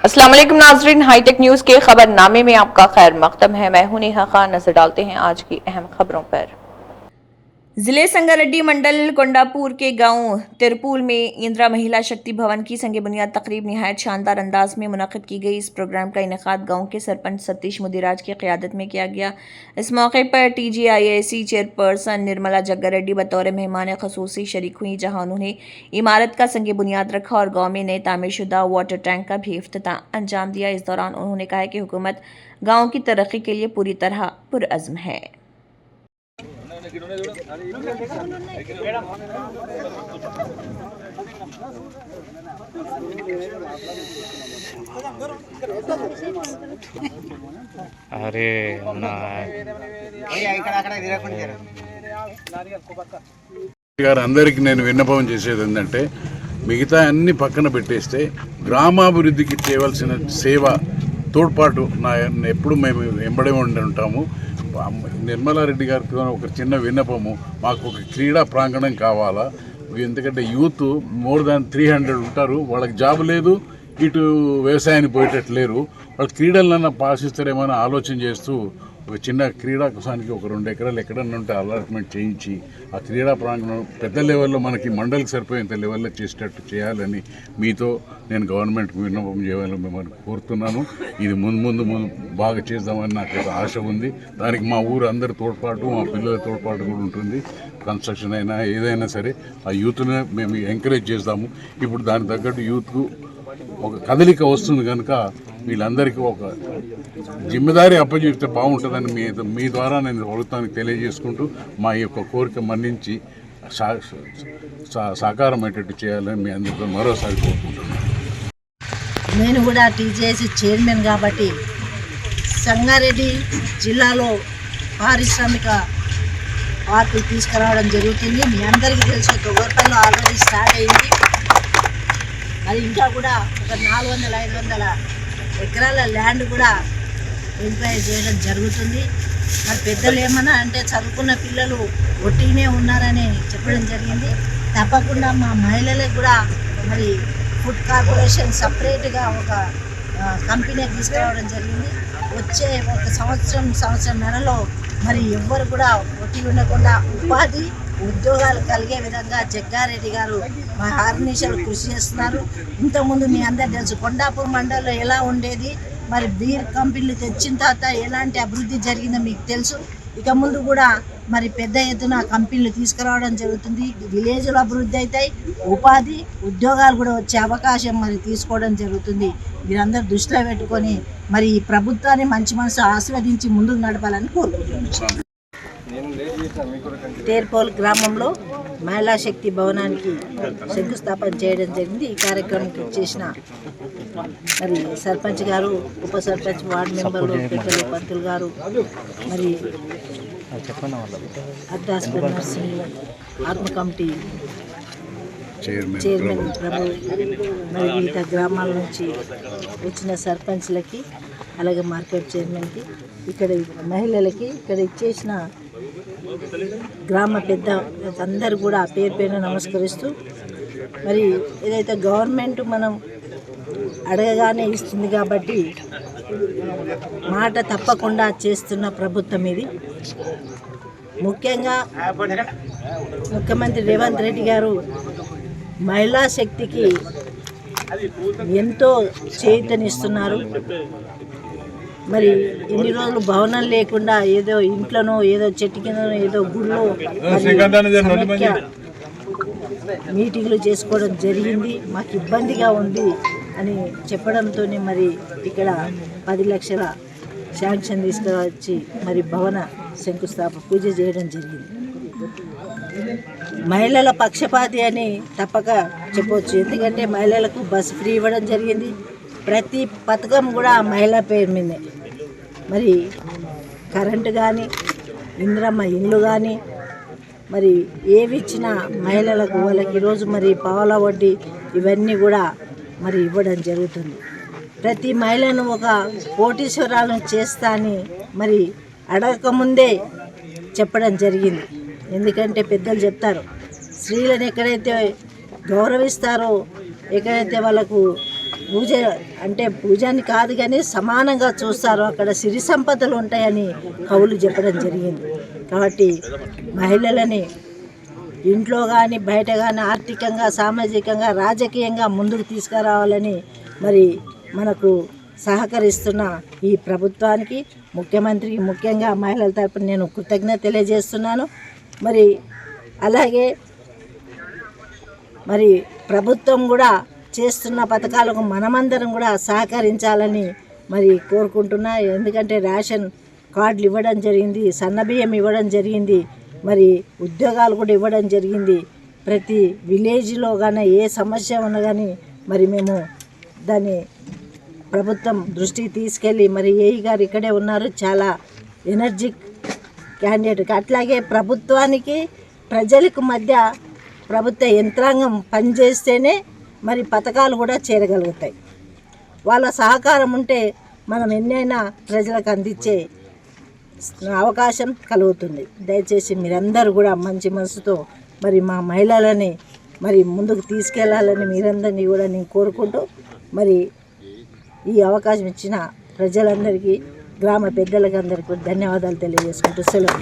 अस्सलाम वालेकुम नाज़रीन, हाईटेक न्यूज़ के खबरनामे में आपका खैर मकदम है। मैं हूं नेहा खान। नजर डालते हैं आज की अहम खबरों पर। जिले संगारेड्डी मंडल कोंडापुर के गांव तिरपुल में इंदिरा महिला शक्ति भवन की संग बुनियाद तकरीब निहायत शानदार अंदाज में मुनक़िद की गई। इस प्रोग्राम का इनेकाद गांव के सरपंच सतीश मुदिराज की क़यादत में किया गया। इस मौके पर TGIAC चेयरपर्सन निर्मला जग्गारेड्डी बतौर मेहमान ख़ुसूसी शरीक हुई, जहां उन्होंने इमारत का संग बुनियाद रखा और गाँव में नए तामीरशुदा वाटर टैंक का भी इफ्तिताह अंजाम दिया। इस दौरान उन्होंने कहा कि हुकूमत गाँव की तरक्की के लिए पूरी तरह पुरअज़्म है। अरे గారు అందరికీ నేను విన్నపం చేసేది ఏంటంటే మిగతా అన్ని పక్కన పెట్టేస్తే గ్రామాభివృద్ధికి చేయవలసిన సేవ తోడ్పాటు ఎప్పుడు మేము వెంబడి ఉంటాము. నిర్మలారెడ్డి గారికి ఒక చిన్న విన్నపము, మాకు ఒక క్రీడా ప్రాంగణం కావాలా. ఎందుకంటే యూత్ మోర్ దాన్ 300 ఉంటారు, వాళ్ళకి జాబ్ లేదు, ఇటు వ్యవసాయానికి పోయేటట్టు లేరు. వాళ్ళ క్రీడలన్నా పాసిస్తారేమో ఆలోచన చేస్తూ ఒక చిన్న క్రీడా కోసానికి ఒక 2 ఎకరాలు ఎక్కడన్నా ఉంటే అలాట్మెంట్ చేయించి ఆ క్రీడా ప్రాంగణం పెద్ద లెవెల్లో మనకి మండలికి సరిపోయేంత లెవెల్లో చేసేటట్టు చేయాలని మీతో నేను గవర్నమెంట్కి విన్నపం చేయాలని మిమ్మల్ని కోరుతున్నాను. ఇది ముందు బాగా చేద్దామని నాకు ఆశ ఉంది. దానికి మా ఊరు అందరి తోడ్పాటు, మా పిల్లల తోడ్పాటు కూడా ఉంటుంది. కన్స్ట్రక్షన్ అయినా ఏదైనా సరే ఆ యూత్ని మేము ఎంకరేజ్ చేస్తాము. ఇప్పుడు దానికి తగ్గట్టు యూత్కు ఒక కదలిక వస్తుంది కనుక వీళ్ళందరికీ ఒక జిమ్మేదారీ అప్పచెప్తే బాగుంటుందని మీ ద్వారా నేను ప్రభుత్వానికి తెలియజేసుకుంటూ మా యొక్క కోరిక మన్నించి సాకారం అయ్యేటట్టు చేయాలని మీ అందరితో మరోసారి కోరుకుంటున్నాను. నేను కూడా TGIAC చైర్మన్ కాబట్టి సంగారెడ్డి జిల్లాలో పారిశ్రామిక పార్కులు తీసుకురావడం జరుగుతుంది. మీ అందరికీ తెలుసు, తొగర్పల్లిలో ఆల్రెడీ స్టార్ట్ అయింది. మరి ఇంకా కూడా ఒక 400-500 ఎకరాల ల్యాండ్ కూడా ఎంక్వైరీ చేయడం జరుగుతుంది. మరి పెద్దలు ఏమన్నా అంటే చదువుకున్న పిల్లలు ఒట్టినే ఉన్నారని చెప్పడం జరిగింది. తప్పకుండా మా మహిళలకు కూడా మరి ఫుడ్ కార్పొరేషన్ సపరేట్గా ఒక కంపెనీ తీసుకురావడం జరిగింది. వచ్చే ఒక సంవత్సరంన్నరలో మరి ఎవ్వరు కూడా ఒట్టి ఉండకుండా ఉద్యోగాలు కలిగే విధంగా జగ్గారెడ్డి గారు మా ఆర్గనైజేషన్ కృషి చేస్తున్నారు. ఇంతకుముందు మీ అందరు తెలుసు, కొండాపూర్ మండలంలో ఎలా ఉండేది, మరి బీర్ కంపెనీలు తెచ్చిన తర్వాత ఎలాంటి అభివృద్ధి జరిగిందో మీకు తెలుసు. ఇక ముందు కూడా మరి పెద్ద ఎత్తున కంపెనీలు తీసుకురావడం జరుగుతుంది. విలేజ్లో అభివృద్ధి అవుతాయి, ఉద్యోగాలు కూడా వచ్చే అవకాశం మరి తీసుకోవడం జరుగుతుంది. మీరందరూ దృష్టిలో పెట్టుకొని మరి ఈ ప్రభుత్వాన్ని మంచి మనసు ఆస్వాదించి ముందుకు నడపాలని కోరుకుంటున్నాను. తేర్పోల్ గ్రామంలో మహిళా శక్తి భవనానికి శంకుస్థాపన చేయడం జరిగింది. ఈ కార్యక్రమంకి చేసిన మరి సర్పంచ్ గారు, ఉప సర్పంచ్, వార్డు మెంబర్లు, పెద్దలు, పంతులు గారు, మరి అర్ధాస్పర్ నర్సింగ్ ఆత్మ కమిటీ చైర్మన్ ప్రభు, మరి వివిధ గ్రామాల నుంచి వచ్చిన సర్పంచ్లకి, అలాగే మార్కెట్ చైర్మన్కి, ఇక్కడ మహిళలకి, ఇక్కడ ఇచ్చేసిన గ్రామ పెద్ద అందరు కూడా పేరు నమస్కరిస్తూ, మరి ఏదైతే గవర్నమెంట్ మనం అడగగానే ఇస్తుంది కాబట్టి మాట తప్పకుండా చేస్తున్న ప్రభుత్వం ఇది. ముఖ్యంగా ముఖ్యమంత్రి రేవంత్ రెడ్డి గారు మహిళా శక్తికి ఎంతో చేయూతనిస్తున్నారు. మరి ఇన్ని రోజులు భవనం లేకుండా ఏదో ఇంట్లోనో, ఏదో చెట్టు కిందనో, ఏదో గుళ్ళో మీటింగ్లు చేసుకోవడం జరిగింది. మాకు ఇబ్బందిగా ఉంది అని చెప్పడంతో మరి ఇక్కడ 10 లక్షల శాంక్షన్ తీసుకువచ్చి మరి భవన శంకుస్థాపన పూజ చేయడం జరిగింది. మహిళల పక్షపాతి అని తప్పక చెప్పవచ్చు. ఎందుకంటే మహిళలకు బస్సు ఫ్రీ ఇవ్వడం జరిగింది. ప్రతి పథకం కూడా మహిళ పేరు మీదే. మరి కరెంటు కానీ, ఇందిరమ్మ ఇల్లు కానీ, మరి ఏవి ఇచ్చినా మహిళలకు వాళ్ళకి ఈరోజు మరి పావలా వడ్డీ ఇవన్నీ కూడా మరి ఇవ్వడం జరుగుతుంది. ప్రతి మహిళను ఒక కోటీశ్వరాలను చేస్తా అని మరి అడగకముందే చెప్పడం జరిగింది. ఎందుకంటే పెద్దలు చెప్తారు, స్త్రీలను ఎక్కడైతే గౌరవిస్తారో, ఎక్కడైతే వాళ్ళకు పూజ అంటే పూజ అని కాదు కానీ సమానంగా చూస్తారు, అక్కడ సిరి సంపదలు ఉంటాయని కవులు చెప్పడం జరిగింది. కాబట్టి మహిళలని ఇంట్లో కానీ బయట కానీ ఆర్థికంగా, సామాజికంగా, రాజకీయంగా ముందుకు తీసుకురావాలని మరి మనకు సహకరిస్తున్న ఈ ప్రభుత్వానికి, ముఖ్యమంత్రికి ముఖ్యంగా మహిళల తరపున నేను కృతజ్ఞత తెలియజేస్తున్నాను. మరి అలాగే మరి ప్రభుత్వం కూడా చేస్తున్న పథకాలకు మనమందరం కూడా సహకరించాలని మరి కోరుకుంటున్నా. ఎందుకంటే రేషన్ కార్డులు ఇవ్వడం జరిగింది, సన్నబియ్యం ఇవ్వడం జరిగింది, మరి ఉద్యోగాలు కూడా ఇవ్వడం జరిగింది. ప్రతి విలేజ్లో కానీ ఏ సమస్య ఉన్నా కానీ మరి మేము దాన్ని ప్రభుత్వం దృష్టికి తీసుకెళ్ళి, మరి ఏఈ గారు ఇక్కడే ఉన్నారు, చాలా ఎనర్జిక్ క్యాండిడేట్. అట్లాగే ప్రభుత్వానికి ప్రజలకు మధ్య ప్రభుత్వ యంత్రాంగం పనిచేస్తేనే మరి పథకాలు కూడా చేరగలుగుతాయి. వాళ్ళ సహకారం ఉంటే మనం ఎన్నైనా ప్రజలకు అందించే అవకాశం కలుగుతుంది. దయచేసి మీరందరూ కూడా మంచి మనసుతో మరి మా మహిళలని మరి ముందుకు తీసుకెళ్లాలని మీరందరినీ కూడా నేను కోరుకుంటూ మరి ఈ అవకాశం ఇచ్చిన ప్రజలందరికీ, గ్రామ పెద్దలకు అందరికీ ధన్యవాదాలు తెలియజేసుకుంటూ సెలవు.